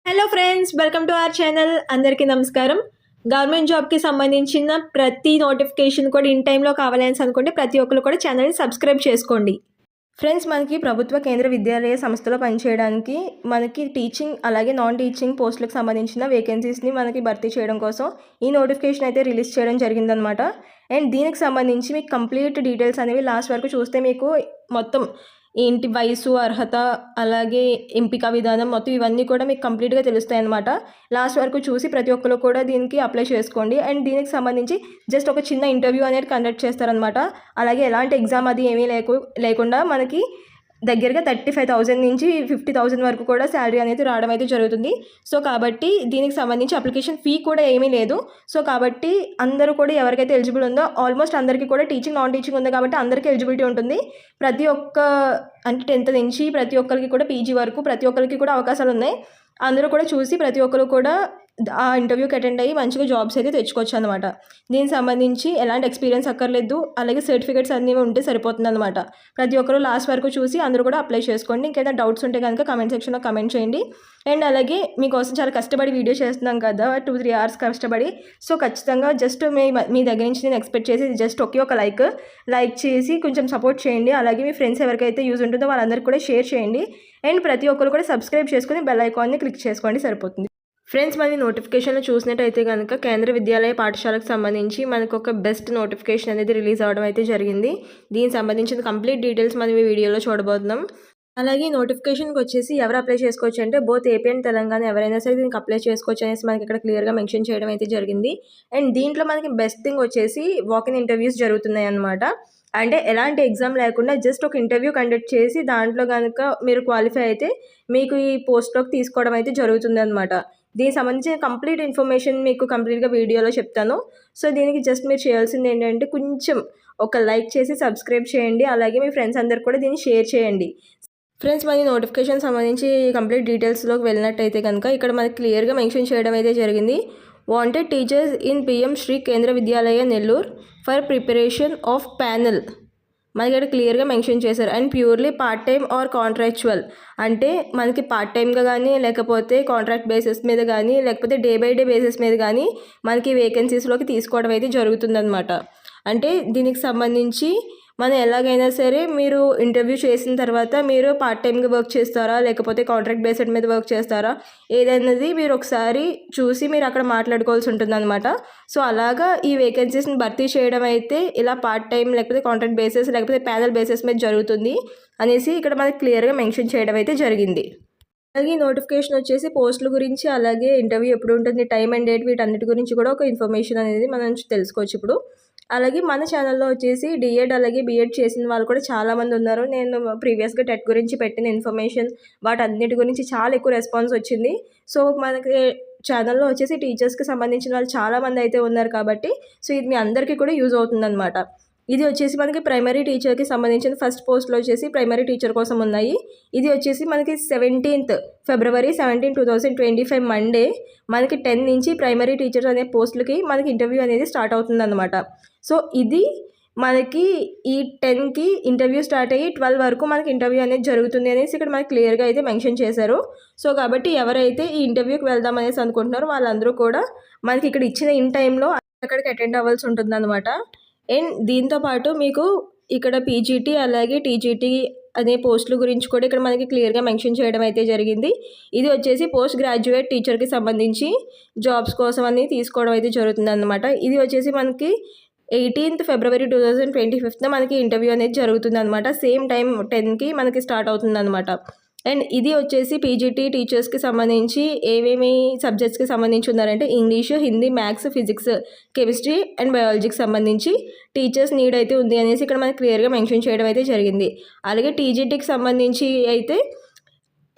Hello friends, welcome to our channel. అందరికీ నమస్కారం. Government జాబ్కి సంబంధించిన ప్రతి నోటిఫికేషన్ కూడా ఇన్ టైంలో కావాలని అనుకుంటే ప్రతి ఒక్కరు కూడా ఛానల్ని సబ్స్క్రైబ్ చేసుకోండి. ఫ్రెండ్స్, మనకి ప్రభుత్వ కేంద్ర విద్యాలయ సంస్థలో పనిచేయడానికి మనకి టీచింగ్ అలాగే నాన్ టీచింగ్ పోస్టులకు సంబంధించిన వేకెన్సీస్ని మనకి భర్తీ చేయడం కోసం ఈ నోటిఫికేషన్ అయితే రిలీజ్ చేయడం జరిగిందనమాట. అండ్ దీనికి సంబంధించి మీకు కంప్లీట్ డీటెయిల్స్ అనేవి లాస్ట్ వరకు చూస్తే మీకు మొత్తం ఏంటి వయసు, అర్హత, అలాగే ఎంపిక విధానం మొత్తం ఇవన్నీ కూడా మీకు కంప్లీట్గా తెలుస్తాయి అన్నమాట. లాస్ట్ వరకు చూసి ప్రతి ఒక్కరు కూడా దీనికి అప్లై చేసుకోండి. అండ్ దీనికి సంబంధించి జస్ట్ ఒక చిన్న ఇంటర్వ్యూ అనేది కండక్ట్ చేస్తారనమాట. అలాగే ఎలాంటి ఎగ్జామ్ అది ఏమీ లేకుండా మనకి దగ్గరగా 35,000 నుంచి 50,000 వరకు కూడా శాలరీ అనేది రావడం అయితే జరుగుతుంది. సో కాబట్టి దీనికి సంబంధించి అప్లికేషన్ ఫీ కూడా ఏమీ లేదు. సో కాబట్టి అందరూ కూడా ఎవరికైతే ఎలిజిబుల్ ఉందో ఆల్మోస్ట్ అందరికీ కూడా టీచింగ్ నాన్ టీచింగ్ ఉంది కాబట్టి అందరికీ ఎలిజిబిలిటీ ఉంటుంది. ప్రతి ఒక్క అంటే 10th నుంచి ప్రతి ఒక్కరికి కూడా పీజీ వరకు ప్రతి ఒక్కరికి కూడా అవకాశాలు ఉన్నాయి. అందరూ కూడా చూసి ప్రతి ఒక్కరు కూడా ఆ ఇంటర్వ్యూకి అటెండ్ అయ్యి మంచిగా జాబ్స్ అయితే తెచ్చుకోవచ్చు అనమాట. దీనికి సంబంధించి ఎలాంటి ఎక్స్పీరియన్స్ అక్కర్లేదు, అలాగే సర్టిఫికేట్స్ అన్నీ ఉంటే సరిపోతుంది అనమాట. ప్రతి ఒక్కరు లాస్ట్ వరకు చూసి అందరూ కూడా అప్లై చేసుకోండి. ఇంకేదైనా డౌట్స్ ఉంటే కనుక కమెంట్ సెక్షన్లో కమెంట్ చేయండి. అండ్ అలాగే మీకోసం చాలా కష్టపడి వీడియో చేస్తున్నాం కదా, 2-3 hours కష్టపడి. సో ఖచ్చితంగా జస్ట్ మీ దగ్గర నుంచి నేను ఎక్స్పెక్ట్ చేసి జస్ట్ ఒకే ఒక లైక్ చేసి కొంచెం సపోర్ట్ చేయండి. అలాగే మీ ఫ్రెండ్స్ ఎవరికైతే యూజ్ ఉంటుందో వాళ్ళందరికీ కూడా షేర్ చేయండి. అండ్ ప్రతి ఒక్కరు కూడా సబ్స్క్రైబ్ చేసుకుని బెల్ ఐకాన్ని క్లిక్ చేసుకోండి, సరిపోతుంది. ఫ్రెండ్స్, మన నోటిఫికేషన్లో చూసినట్టయితే కనుక కేంద్ర విద్యాలయ పాఠశాలకు సంబంధించి మనకు ఒక బెస్ట్ నోటిఫికేషన్ అనేది రిలీజ్ అవ్వడం అయితే జరిగింది. దీనికి సంబంధించిన కంప్లీట్ డీటెయిల్స్ మనం ఈ వీడియోలో చూడబోతున్నాం. అలాగే నోటిఫికేషన్కి వచ్చేసి ఎవరు అప్లై చేసుకోవచ్చు అంటే బోత్ ఏపీ అండ్ తెలంగాణ ఎవరైనా సరే దీనికి అప్లై చేసుకోవచ్చు అనేసి మనకి ఇక్కడ క్లియర్గా మెన్షన్ చేయడం అయితే జరిగింది. అండ్ దీంట్లో మనకి బెస్ట్ థింగ్ వచ్చేసి వాక్-ఇన్ ఇంటర్వ్యూస్ జరుగుతున్నాయి అన్నమాట. అంటే ఎలాంటి ఎగ్జామ్ లేకుండా జస్ట్ ఒక ఇంటర్వ్యూ కండక్ట్ చేసి దాంట్లో కనుక మీరు క్వాలిఫై అయితే మీకు ఈ పోస్ట్లోకి తీసుకోవడం అయితే జరుగుతుంది అనమాట. దీనికి సంబంధించిన కంప్లీట్ ఇన్ఫర్మేషన్ మీకు కంప్లీట్గా వీడియోలో చెప్తాను. సో దీనికి జస్ట్ మీరు చేయాల్సింది ఏంటంటే కొంచెం ఒక లైక్ చేసి సబ్స్క్రైబ్ చేయండి. అలాగే మీ ఫ్రెండ్స్ అందరికి కూడా దీన్ని షేర్ చేయండి. ఫ్రెండ్స్, మన నోటిఫికేషన్ సంబంధించి కంప్లీట్ డీటెయిల్స్లోకి వెళ్ళినట్టయితే కనుక ఇక్కడ మనకి క్లియర్గా మెన్షన్ చేయడం అయితే జరిగింది. Wanted teachers in PM Shri Kendriya Vidyalaya Nellore for preparation of panel మనకి ఇక్కడ క్లియర్గా మెన్షన్ చేశారు. And purely part time or contractual అంటే మనకి పార్ట్ టైమ్గా కానీ లేకపోతే కాంట్రాక్ట్ బేసిస్ మీద కానీ లేకపోతే డే బై డే బేసిస్ మీద కానీ మనకి వేకెన్సీస్లోకి తీసుకోవడం అయితే జరుగుతుందన్నమాట. అంటే దీనికి సంబంధించి మనం ఎలాగైనా సరే మీరు ఇంటర్వ్యూ చేసిన తర్వాత మీరు పార్ట్ టైమ్గా వర్క్ చేస్తారా లేకపోతే కాంట్రాక్ట్ బేస్డ్ మీద వర్క్ చేస్తారా ఏదైనది మీరు ఒకసారి చూసి మీరు అక్కడ మాట్లాడుకోవాల్సి ఉంటుందన్నమాట. సో అలాగా ఈ వేకెన్సీస్ని భర్తీ చేయడం అయితే ఇలా పార్ట్ టైం లేకపోతే కాంట్రాక్ట్ బేసిస్ లేకపోతే ప్యానల్ బేసిస్ మీద జరుగుతుంది అనేసి ఇక్కడ మనకి క్లియర్గా మెన్షన్ చేయడం అయితే జరిగింది. అలాగే నోటిఫికేషన్ వచ్చేసి పోస్టుల గురించి అలాగే ఇంటర్వ్యూ ఎప్పుడు ఉంటుంది, టైం అండ్ డేట్, వీటన్నిటి గురించి కూడా ఒక ఇన్ఫర్మేషన్ అనేది మనం తెలుసుకోవచ్చు ఇప్పుడు. అలాగే మన ఛానల్లో వచ్చేసి డిఎడ్ అలాగే బిఎడ్ చేసిన వాళ్ళు కూడా చాలామంది ఉన్నారు. నేను ప్రీవియస్గా టెట్ గురించి పెట్టిన ఇన్ఫర్మేషన్ వాటన్నిటి గురించి చాలా ఎక్కువ రెస్పాన్స్ వచ్చింది. సో మనకి ఛానల్లో వచ్చేసి టీచర్స్కి సంబంధించిన వాళ్ళు చాలామంది అయితే ఉన్నారు కాబట్టి సో ఇది మీ అందరికీ కూడా యూజ్ అవుతుందన్నమాట. ఇది వచ్చేసి మనకి ప్రైమరీ టీచర్కి సంబంధించిన ఫస్ట్ పోస్ట్లో వచ్చేసి ప్రైమరీ టీచర్ కోసం ఉన్నాయి. ఇది వచ్చేసి మనకి 17th February 17, 2025 మండే మనకి 10 నుంచి ప్రైమరీ టీచర్ అనే పోస్టులకి మనకి ఇంటర్వ్యూ అనేది స్టార్ట్ అవుతుందన్నమాట. సో ఇది మనకి ఈ 10కి ఇంటర్వ్యూ స్టార్ట్ అయ్యి 12 వరకు మనకి ఇంటర్వ్యూ అనేది జరుగుతుంది అనేసి ఇక్కడ మనకి క్లియర్గా అయితే మెన్షన్ చేశారు. సో కాబట్టి ఎవరైతే ఈ ఇంటర్వ్యూకి వెళ్దాం అనేసి అనుకుంటున్నారో వాళ్ళందరూ కూడా మనకి ఇక్కడ ఇచ్చిన ఇన్ టైంలో అక్కడికి అటెండ్ అవ్వాల్సి ఉంటుందన్నమాట. అండ్ దీంతోపాటు మీకు ఇక్కడ పీజీటీ అలాగే టీజీటీ అనే పోస్టుల గురించి కూడా ఇక్కడ మనకి క్లియర్గా మెన్షన్ చేయడం అయితే జరిగింది. ఇది వచ్చేసి పోస్ట్ గ్రాడ్యుయేట్ టీచర్కి సంబంధించి జాబ్స్ కోసం అని తీసుకోవడం అయితే జరుగుతుంది అన్నమాట. ఇది వచ్చేసి మనకి 18th February 2025 మనకి ఇంటర్వ్యూ అనేది జరుగుతుంది అనమాట. సేమ్ టైం 10కి మనకి స్టార్ట్ అవుతుంది అనమాట. అండ్ ఇది వచ్చేసి పీజీటీ టీచర్స్కి సంబంధించి ఏమేమి సబ్జెక్ట్స్కి సంబంధించి ఉన్నారంటే English, Hindi, maths, physics, chemistry and బయాలజీకి సంబంధించి టీచర్స్ నీడ్ అయితే ఉంది అనేసి ఇక్కడ మనకి క్లియర్గా మెన్షన్ చేయడం అయితే జరిగింది. అలాగే టీజీటీకి సంబంధించి అయితే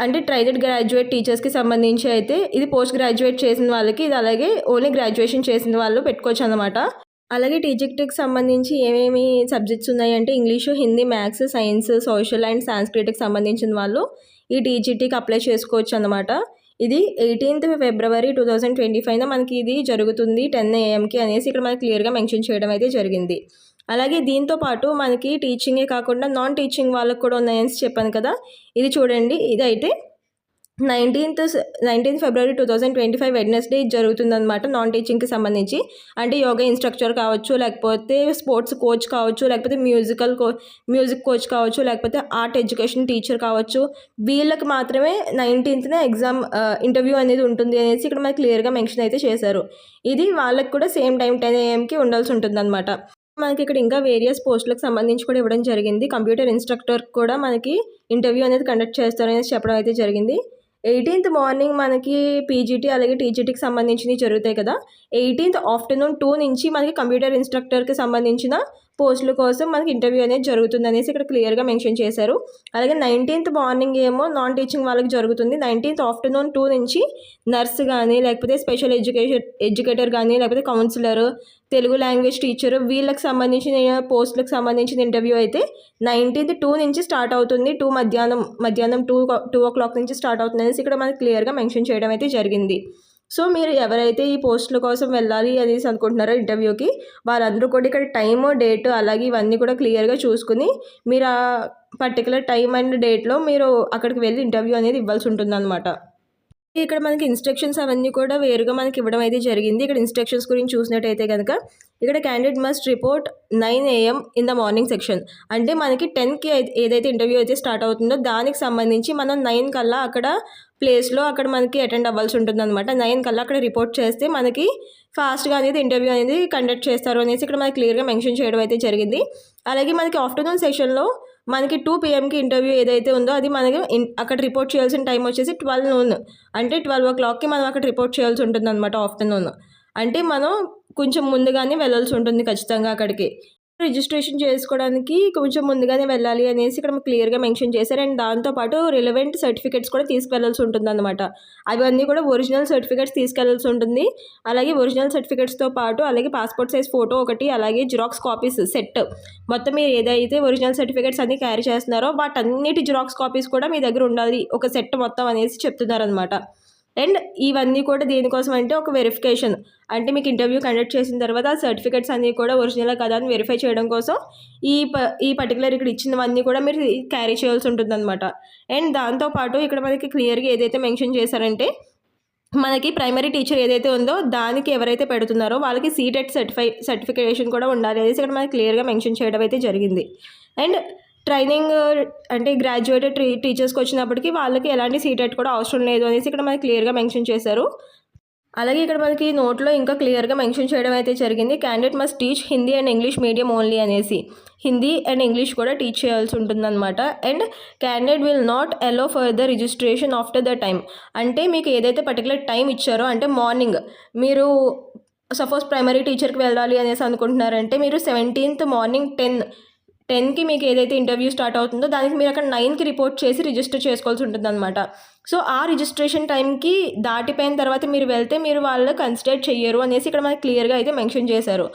అంటే ట్రైనెడ్ గ్రాడ్యుయేట్ టీచర్స్కి సంబంధించి అయితే ఇది పోస్ట్ గ్రాడ్యుయేట్ చేసిన వాళ్ళకి, ఇది అలాగే ఓన్లీ గ్రాడ్యుయేషన్ చేసిన వాళ్ళు పెట్టుకోవచ్చు అన్నమాట. అలాగే టీజీటీకి సంబంధించి ఏమేమి సబ్జెక్ట్స్ ఉన్నాయంటే English, Hindi, maths, science, social and సాంస్క్రిట్కి సంబంధించిన వాళ్ళు ఈ టీజీటీకి అప్లై చేసుకోవచ్చు అన్నమాట. ఇది 18th February 2025 మనకి ఇది జరుగుతుంది 10 AM అనేసి ఇక్కడ మనకి క్లియర్గా మెన్షన్ చేయడం అయితే జరిగింది. అలాగే దీంతో పాటు మనకి టీచింగే కాకుండా నాన్ టీచింగ్ వాళ్ళకు కూడా ఉన్నాయని చెప్పాను కదా. ఇది చూడండి, ఇదైతే 19th ఫిబ్రవరి 2025 వెడ్నెస్డే జరుగుతుందన్నమాట. నాన్ టీచింగ్కి సంబంధించి అంటే యోగా ఇన్స్ట్రక్టర్ కావచ్చు, లేకపోతే స్పోర్ట్స్ కోచ్ కావచ్చు, లేకపోతే మ్యూజిక్ కోచ్ కావచ్చు, లేకపోతే ఆర్ట్ ఎడ్యుకేషన్ టీచర్ కావచ్చు, వీళ్ళకి మాత్రమే 19th ఎగ్జామ్ ఇంటర్వ్యూ అనేది ఉంటుంది అనేసి ఇక్కడ మనకి క్లియర్గా మెన్షన్ అయితే చేశారు. ఇది వాళ్ళకి కూడా సేమ్ టైం 10 AM ఉండాల్సి ఉంటుంది అనమాట. మనకి ఇక్కడ ఇంకా వేరియస్ పోస్టులకు సంబంధించి కూడా ఇవ్వడం జరిగింది. కంప్యూటర్ ఇన్స్ట్రక్టర్ కూడా మనకి ఇంటర్వ్యూ అనేది కండక్ట్ చేస్తారనేసి చెప్పడం అయితే జరిగింది. 18th మార్నింగ్ మనకి పీజీటీ అలాగే టీజీటీకి సంబంధించినవి జరుగుతాయి కదా. 18th ఆఫ్టర్నూన్ 2 నుంచి మనకి కంప్యూటర్ ఇన్స్ట్రక్టర్కి సంబంధించిన పోస్టుల కోసం మనకి ఇంటర్వ్యూ అనేది జరుగుతుంది అనేసి ఇక్కడ క్లియర్గా మెన్షన్ చేశారు. అలాగే 19th మార్నింగ్ ఏమో నాన్ టీచింగ్ వాళ్ళకి జరుగుతుంది. 19th ఆఫ్టర్నూన్ 2 నుంచి నర్స్ కానీ, లేకపోతే స్పెషల్ ఎడ్యుకేటర్ కానీ, లేకపోతే కౌన్సిలర్, తెలుగు లాంగ్వేజ్ టీచర్, వీళ్ళకి సంబంధించిన పోస్టులకు సంబంధించిన ఇంటర్వ్యూ అయితే 19th 2 నుంచి స్టార్ట్ అవుతుంది. మధ్యాహ్నం 2 o'clock నుంచి స్టార్ట్ అవుతుంది అనేసి ఇక్కడ మనకి క్లియర్గా మెన్షన్ చేయడం అయితే జరిగింది. సో మీరు ఎవరైతే ఈ పోస్టుల కోసం వెళ్ళాలి అనేసి అనుకుంటున్నారో ఇంటర్వ్యూకి, వాళ్ళందరూ కూడా ఇక్కడ టైము, డేట్ అలాగే ఇవన్నీ కూడా క్లియర్గా చూసుకుని మీరు ఆ పర్టికులర్ టైం అండ్ డేట్లో మీరు అక్కడికి వెళ్ళి ఇంటర్వ్యూ అనేది ఇవ్వాల్సి ఉంటుందన్నమాట. ఇక్కడ మనకి ఇన్స్ట్రక్షన్స్ అవన్నీ కూడా వేరుగా మనకి ఇవ్వడం అయితే జరిగింది. ఇక్కడ ఇన్స్ట్రక్షన్స్ గురించి చూసినట్టయితే కనుక ఇక్కడ candidate must report 9 AM in the morning section. అంటే మనకి 10కి ఏదైతే ఇంటర్వ్యూ అయితే స్టార్ట్ అవుతుందో దానికి సంబంధించి మనం 9 కల్లా అక్కడ ప్లేస్లో అక్కడ మనకి అటెండ్ అవ్వాల్సి ఉంటుంది అనమాట. 9 కల్లా అక్కడ రిపోర్ట్ చేస్తే మనకి ఫాస్ట్గా అనేది ఇంటర్వ్యూ అనేది కండక్ట్ చేస్తారు అనేసి ఇక్కడ మనకి క్లియర్గా మెన్షన్ చేయడం అయితే జరిగింది. అలాగే మనకి ఆఫ్టర్నూన్ సెషన్లో మనకి 2 PMకి ఇంటర్వ్యూ ఏదైతే ఉందో అది మనకి అక్కడ రిపోర్ట్ చేయాల్సిన టైం వచ్చేసి 12 noon. అంటే 12 o'clockకి మనం అక్కడ రిపోర్ట్ చేయాల్సి ఉంటుంది అనమాట ఆఫ్టర్నూన్. అంటే మనం కొంచెం ముందుగానే వెళ్ళాల్సి ఉంటుంది ఖచ్చితంగా అక్కడికి. రిజిస్ట్రేషన్ చేసుకోవడానికి కొంచెం ముందుగానే వెళ్ళాలి అనేసి ఇక్కడ క్లియర్గా మెన్షన్ చేశారు. అండ్ దాంతోపాటు రిలవెంట్ సర్టిఫికేట్స్ కూడా తీసుకెళ్లాల్సి ఉంటుంది అనమాట. అవన్నీ కూడా ఒరిజినల్ సర్టిఫికేట్స్ తీసుకెళ్లాల్సి ఉంటుంది. అలాగే ఒరిజినల్ సర్టిఫికేట్స్తో పాటు అలాగే పాస్పోర్ట్ సైజ్ ఫోటో ఒకటి, అలాగే జిరాక్స్ కాపీస్ సెట్, మొత్తం మీరు ఏదైతే ఒరిజినల్ సర్టిఫికేట్స్ అన్ని క్యారీ చేస్తున్నారో వాటన్నిటి జిరాక్స్ కాపీస్ కూడా మీ దగ్గర ఉండాలి, ఒక సెట్ మొత్తం అనేసి చెప్తున్నారనమాట. అండ్ ఇవన్నీ కూడా దేనికోసం అంటే ఒక వెరిఫికేషన్, అంటే మీకు ఇంటర్వ్యూ కండక్ట్ చేసిన తర్వాత ఆ సర్టిఫికేట్స్ అన్నీ కూడా ఒరిజినల్ కదా అని వెరిఫై చేయడం కోసం ఈ పర్టికులర్ ఇక్కడ ఇచ్చినవన్నీ కూడా మీరు క్యారీ చేయాల్సి ఉంటుందన్నమాట. అండ్ దాంతోపాటు ఇక్కడ మనకి క్లియర్గా ఏదైతే మెన్షన్ చేశారంటే మనకి ప్రైమరీ టీచర్ ఏదైతే ఉందో దానికి ఎవరైతే పెడుతున్నారో వాళ్ళకి సీటెట్ సర్టిఫికేషన్ కూడా ఉండాలి అనేసి ఇక్కడ మనకి క్లియర్గా మెన్షన్ చేయడం అయితే జరిగింది. అండ్ ట్రైనింగ్ అంటే గ్రాడ్యుయేటెడ్ టీచర్స్కి వచ్చినప్పటికీ వాళ్ళకి ఎలాంటి సీటెట్ కూడా అవసరం లేదు అనేసి ఇక్కడ మనకి క్లియర్గా మెన్షన్ చేశారు. అలాగే ఇక్కడ మనకి నోట్లో ఇంకా క్లియర్గా మెన్షన్ చేయడం అయితే జరిగింది. Candidate must teach Hindi and English medium only అనేసి. హిందీ అండ్ ఇంగ్లీష్ కూడా టీచ్ చేయాల్సి ఉంటుందన్నమాట. And candidate will not allow further registration after the time. అంటే మీకు ఏదైతే పర్టికులర్ టైం ఇచ్చారో, అంటే మార్నింగ్ మీరు సపోజ్ ప్రైమరీ టీచర్కి వెళ్ళాలి అనేసి అనుకుంటున్నారంటే మీరు 17th మార్నింగ్ 10కి మీకు ఏదైతే ఇంటర్వ్యూ స్టార్ట్ అవుతుందో దానికి మీరు అక్కడ 9కి రిపోర్ట్ చేసి రిజిస్టర్ చేసుకోవాల్సి ఉంటుంది అనమాట. సో ఆ రిజిస్ట్రేషన్ టైంకి దాటిపోయిన తర్వాత మీరు వెళ్తే మీరు వాళ్ళు కన్సిడర్ చెయ్యరు అనేసి ఇక్కడ మనకి క్లియర్గా అయితే మెన్షన్ చేశారు.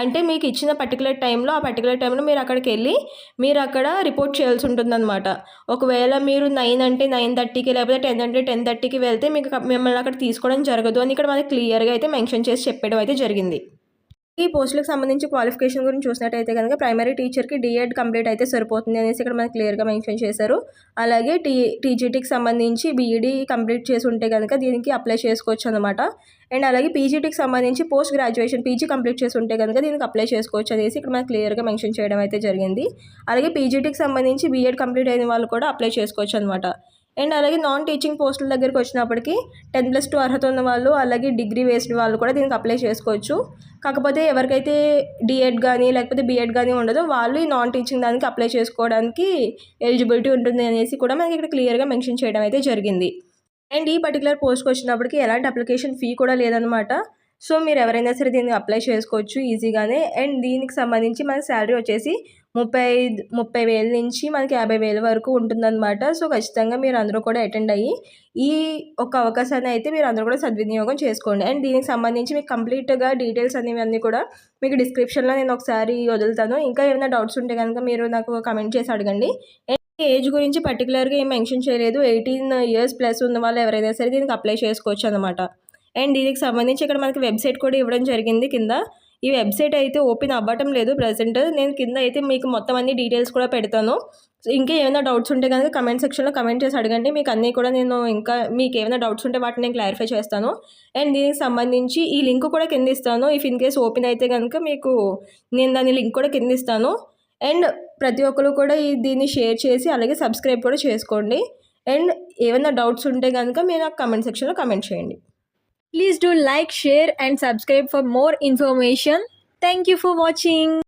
అంటే మీకు ఇచ్చిన పర్టికులర్ టైంలో ఆ పర్టికులర్ టైంలో మీరు అక్కడికి వెళ్ళి మీరు అక్కడ రిపోర్ట్ చేయాల్సి ఉంటుందన్నమాట. ఒకవేళ మీరు 9 అంటే 9:30కి లేకపోతే 10 అంటే 10:30కి వెళ్తే మిమ్మల్ని అక్కడ తీసుకోవడం జరగదు అని ఇక్కడ మనకి క్లియర్గా అయితే మెన్షన్ చేసి చెప్పడం అయితే జరిగింది. ఈ పోస్టులకు సంబంధించి క్వాలిఫికేషన్ గురించి చూసినట్టయితే కనుక ప్రైమరీ టీచర్కి డిఎడ్ కంప్లీట్ అయితే సరిపోతుంది అనేసి ఇక్కడ మనకి క్లియర్గా మెన్షన్ చేశారు. అలాగే టీజీటీకి సంబంధించి బీఈడీ కంప్లీట్ చేసి ఉంటే కనుక దీనికి అప్లై చేసుకోవచ్చు అనమాట. అండ్ అలాగే పీజీటీకి సంబంధించి పోస్ట్ గ్రాడ్యుయేషన్ పీజీ కంప్లీట్ చేసి ఉంటే కనుక దీనికి అప్లై చేసుకోవచ్చు అనేసి ఇక్కడ మనకి క్లియర్గా మెన్షన్ చేయడం అయితే జరిగింది. అలాగే పీజీటీకి సంబంధించి బీఎడ్ కంప్లీట్ అయిన వాళ్ళు కూడా అప్లై చేసుకోవచ్చు అనమాట. అండ్ అలాగే నాన్ టీచింగ్ పోస్టుల దగ్గరికి వచ్చినప్పటికీ 10+2 అర్హత ఉన్న వాళ్ళు అలాగే డిగ్రీ వేసిన వాళ్ళు కూడా దీనికి అప్లై చేసుకోవచ్చు. కాకపోతే ఎవరికైతే డిఎడ్ కానీ లేకపోతే బీఎడ్ కానీ ఉండదో వాళ్ళు ఈ నాన్ టీచింగ్ దానికి అప్లై చేసుకోవడానికి ఎలిజిబిలిటీ ఉంటుంది అనేసి కూడా మనకి ఇక్కడ క్లియర్గా మెన్షన్ చేయడం అయితే జరిగింది. అండ్ ఈ పర్టికులర్ పోస్ట్కి వచ్చినప్పటికీ ఎలాంటి అప్లికేషన్ ఫీ కూడా లేదనమాట. సో మీరు ఎవరైనా సరే దీన్ని అప్లై చేసుకోవచ్చు ఈజీగానే. అండ్ దీనికి సంబంధించి మన శాలరీ వచ్చేసి 30,000 నుంచి మనకి 50,000 వరకు ఉంటుందన్నమాట. సో ఖచ్చితంగా మీరు అందరూ కూడా అటెండ్ అయ్యి ఈ ఒక అవకాశాన్ని అయితే మీరు అందరూ కూడా సద్వినియోగం చేసుకోండి. అండ్ దీనికి సంబంధించి మీకు కంప్లీట్గా డీటెయిల్స్ అనేవన్నీ కూడా మీకు డిస్క్రిప్షన్లో నేను ఒకసారి వదులుతాను. ఇంకా ఏమైనా డౌట్స్ ఉంటే కనుక మీరు నాకు కమెంట్ చేసి అడగండి. ఏజ్ గురించి పర్టికులర్గా ఏం మెన్షన్ చేయలేదు. 18 years ప్లస్ ఉన్న వాళ్ళు ఎవరైనా సరే దీనికి అప్లై చేసుకోవచ్చు అనమాట. అండ్ దీనికి సంబంధించి ఇక్కడ మనకి వెబ్సైట్ కూడా ఇవ్వడం జరిగింది కింద. ఈ వెబ్సైట్ అయితే ఓపెన్ అవ్వటం లేదు ప్రజెంట్. నేను కింద అయితే మీకు మొత్తం అన్ని డీటెయిల్స్ కూడా పెడతాను. సో ఇంకా ఏమైనా డౌట్స్ ఉంటే కనుక కమెంట్ సెక్షన్లో కమెంట్ చేసి అడగండి. మీకు అన్నీ కూడా నేను ఇంకా మీకు ఏమైనా డౌట్స్ ఉంటే వాటిని నేను క్లారిఫై చేస్తాను. అండ్ దీనికి సంబంధించి ఈ లింక్ కూడా కింద ఇస్తాను. ఇఫ్ ఇన్ కేస్ ఓపెన్ అయితే కనుక మీకు నేను దాని లింక్ కూడా కింద ఇస్తాను. అండ్ ప్రతి ఒక్కరు కూడా దీన్ని షేర్ చేసి అలాగే సబ్స్క్రైబ్ కూడా చేసుకోండి. అండ్ ఏమైనా డౌట్స్ ఉంటే కనుక మీరు నాకు కమెంట్ సెక్షన్లో కమెంట్ చేయండి. Please do like, share and subscribe for more information. Thank you for watching.